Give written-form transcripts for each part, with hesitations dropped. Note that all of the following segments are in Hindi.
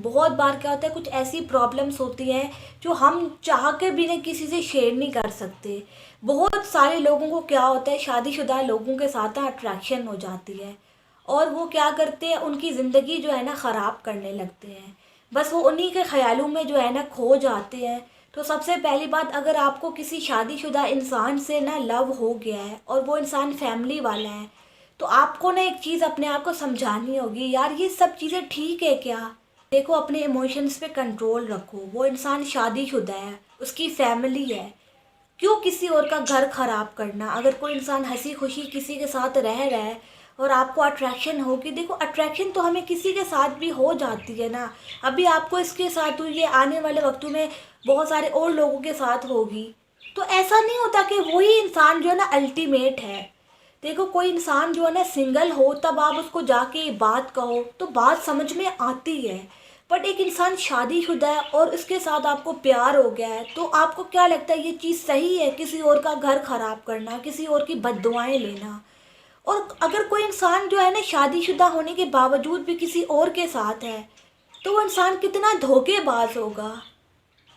बहुत बार क्या होता है, कुछ ऐसी प्रॉब्लम्स होती हैं जो हम चाह के भी नहीं किसी से शेयर नहीं कर सकते। बहुत सारे लोगों को क्या होता है, शादीशुदा लोगों के साथ ना अट्रैक्शन हो जाती है और वो क्या करते हैं, उनकी ज़िंदगी जो है ना ख़राब करने लगते हैं। बस वो उन्हीं के ख्यालों में जो है ना खो जाते हैं। तो सबसे पहली बात, अगर आपको किसी शादीशुदा इंसान से ना लव हो गया है और वो इंसान फैमिली वाला है, तो आपको ना एक चीज़ अपने आप को समझानी होगी, यार ये सब चीज़ें ठीक है क्या। देखो, अपने इमोशंस पे कंट्रोल रखो। वो इंसान शादीशुदा है, उसकी फैमिली है, क्यों किसी और का घर खराब करना। अगर कोई इंसान हंसी खुशी किसी के साथ रह रहा है और आपको अट्रैक्शन होगी, देखो अट्रैक्शन तो हमें किसी के साथ भी हो जाती है ना। अभी आपको इसके साथ हुई है, आने वाले वक्तों में बहुत सारे और लोगों के साथ होगी। तो ऐसा नहीं होता कि वही इंसान जो है ना अल्टीमेट है। देखो, कोई इंसान जो है ना सिंगल हो, तब आप उसको जाके बात कहो तो बात समझ में आती है। बट एक इंसान शादीशुदा है और उसके साथ आपको प्यार हो गया है, तो आपको क्या लगता है ये चीज़ सही है, किसी और का घर खराब करना, किसी और की बद्दुआएं लेना। और अगर कोई इंसान जो है ना शादीशुदा होने के बावजूद भी किसी और के साथ है, तो वो इंसान कितना धोखेबाज होगा।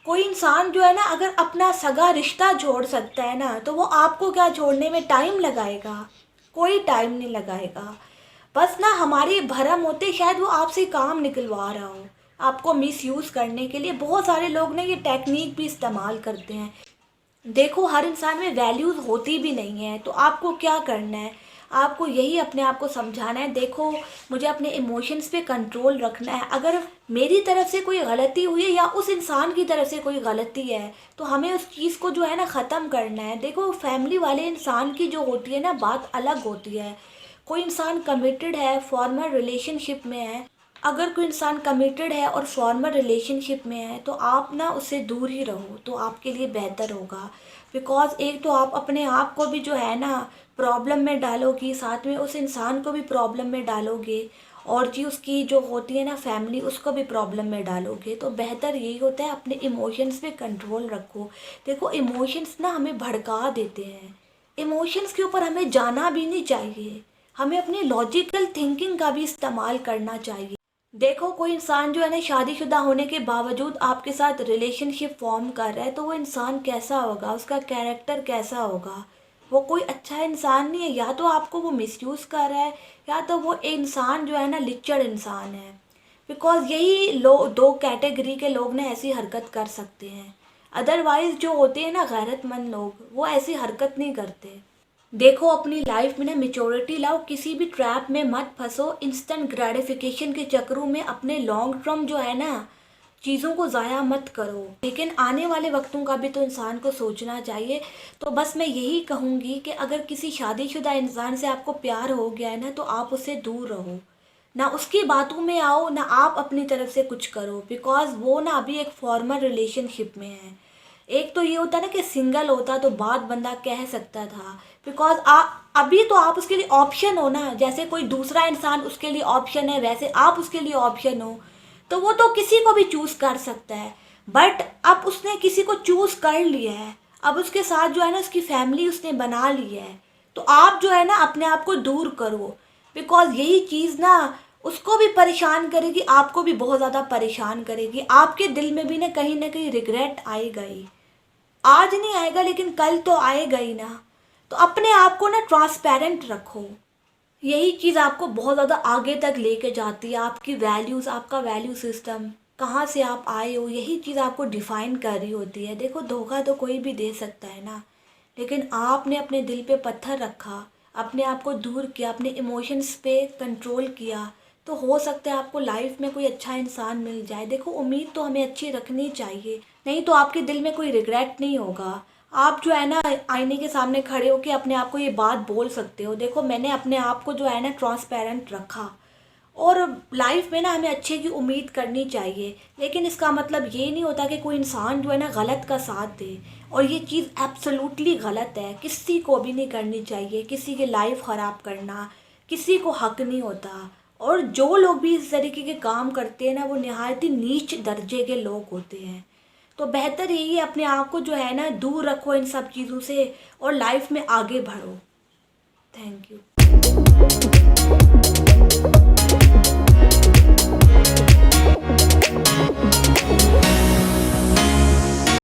कोई इंसान जो है ना अगर अपना सगा रिश्ता जोड़ सकता है ना, तो वो आपको क्या छोड़ने में टाइम लगाएगा? कोई टाइम नहीं लगाएगा। बस ना हमारी भरम होते शायद वो आपसे काम निकलवा रहा हो, आपको मिसयूज़ करने के लिए। बहुत सारे लोग ना ये टेक्निक भी इस्तेमाल करते हैं। देखो, हर इंसान में वैल्यूज़ होती भी नहीं है, तो आपको क्या करना है, आपको यही अपने आप को समझाना है। देखो, मुझे अपने इमोशंस पे कंट्रोल रखना है। अगर मेरी तरफ से कोई गलती हुई है या उस इंसान की तरफ से कोई गलती है, तो हमें उस चीज़ को जो है ना ख़त्म करना है। देखो, फैमिली वाले इंसान की जो होती है ना बात अलग होती है। कोई इंसान कमिटेड है, फॉर्मल रिलेशनशिप में है, अगर कोई इंसान कमिटेड है और फॉर्मल रिलेशनशिप में है, तो आप ना उससे दूर ही रहो, तो आपके लिए बेहतर होगा। बिकॉज़ एक तो आप अपने आप को भी जो है ना प्रॉब्लम में डालोगी, साथ में उस इंसान को भी प्रॉब्लम में डालोगे, और जी उसकी जो होती है ना फैमिली, उसको भी प्रॉब्लम में डालोगे। तो बेहतर यही होता है, अपने इमोशंस पे कंट्रोल रखो। देखो, इमोशंस ना हमें भड़का देते हैं, इमोशंस के ऊपर हमें जाना भी नहीं चाहिए। हमें अपनी लॉजिकल थिंकिंग का भी इस्तेमाल करना चाहिए। देखो, कोई इंसान जो है ना शादीशुदा होने के बावजूद आपके साथ रिलेशनशिप फॉर्म कर रहा है, तो वो इंसान कैसा होगा, उसका कैरेक्टर कैसा होगा। वो कोई अच्छा इंसान नहीं है। या तो आपको वो मिसयूज़ कर रहा है, या तो वो इंसान जो है ना लिच्चड़ इंसान है। बिकॉज़ यही दो कैटेगरी के लोग ना ऐसी हरकत कर सकते हैं। अदरवाइज़ जो होते हैं ना गैरतमंद लोग, वो ऐसी हरकत नहीं करते। देखो, अपनी लाइफ में ना मेच्योरिटी लाओ, किसी भी ट्रैप में मत फंसो। इंस्टेंट ग्रेटिफिकेशन के चक्करों में अपने लॉन्ग टर्म जो है ना चीज़ों को ज़ाया मत करो। लेकिन आने वाले वक्तों का भी तो इंसान को सोचना चाहिए। तो बस मैं यही कहूँगी कि अगर किसी शादीशुदा इंसान से आपको प्यार हो गया है ना, तो आप उससे दूर रहो। ना उसकी बातों में आओ, ना आप अपनी तरफ से कुछ करो। बिकॉज़ वो ना अभी एक फॉर्मल रिलेशनशिप में है। एक तो ये होता है ना कि सिंगल होता तो बात बंदा कह सकता था। बिकॉज अभी तो आप उसके लिए ऑप्शन हो ना, जैसे कोई दूसरा इंसान उसके लिए ऑप्शन है, वैसे आप उसके लिए ऑप्शन हो। तो वो तो किसी को भी चूज़ कर सकता है। बट अब उसने किसी को चूज़ कर लिया है, अब उसके साथ जो है ना उसकी फैमिली उसने बना ली है। तो आप जो है ना अपने आप को दूर करो। बिकॉज यही चीज़ ना उसको भी परेशान करेगी, आपको भी बहुत ज़्यादा परेशान करेगी। आपके दिल में भी ना कहीं रिग्रेट आएगा ही। आज नहीं आएगा लेकिन कल तो आएगा ही ना। तो अपने आप को ना ट्रांसपेरेंट रखो। यही चीज़ आपको बहुत ज़्यादा आगे तक लेके जाती है। आपकी वैल्यूज़, आपका वैल्यू सिस्टम, कहाँ से आप आए हो, यही चीज़ आपको डिफ़ाइन कर रही होती है। देखो, धोखा तो कोई भी दे सकता है ना, लेकिन आपने अपने दिल पे पत्थर रखा, अपने आप को दूर किया, अपने इमोशंस पे कंट्रोल किया, तो हो सकता है आपको लाइफ में कोई अच्छा इंसान मिल जाए। देखो, उम्मीद तो हमें अच्छी रखनी चाहिए, नहीं तो आपके दिल में कोई रिग्रेट नहीं होगा। आप जो है ना आईने के सामने खड़े होकर अपने आप को ये बात बोल सकते हो, देखो मैंने अपने आप को जो है ना ट्रांसपेरेंट रखा। और लाइफ में ना हमें अच्छे की उम्मीद करनी चाहिए, लेकिन इसका मतलब ये नहीं होता कि कोई इंसान जो है ना गलत का साथ दे। और ये चीज़ एब्सोल्युटली गलत है, किसी को भी नहीं करनी चाहिए। किसी की लाइफ ख़राब करना किसी को हक नहीं होता। और जो लोग भी इस तरीके के काम करते हैं ना, वो निहायत ही नीच दर्जे के लोग होते हैं। तो बेहतर यही है, अपने आप को जो है ना दूर रखो इन सब चीज़ों से और लाइफ में आगे बढ़ो। Thank you.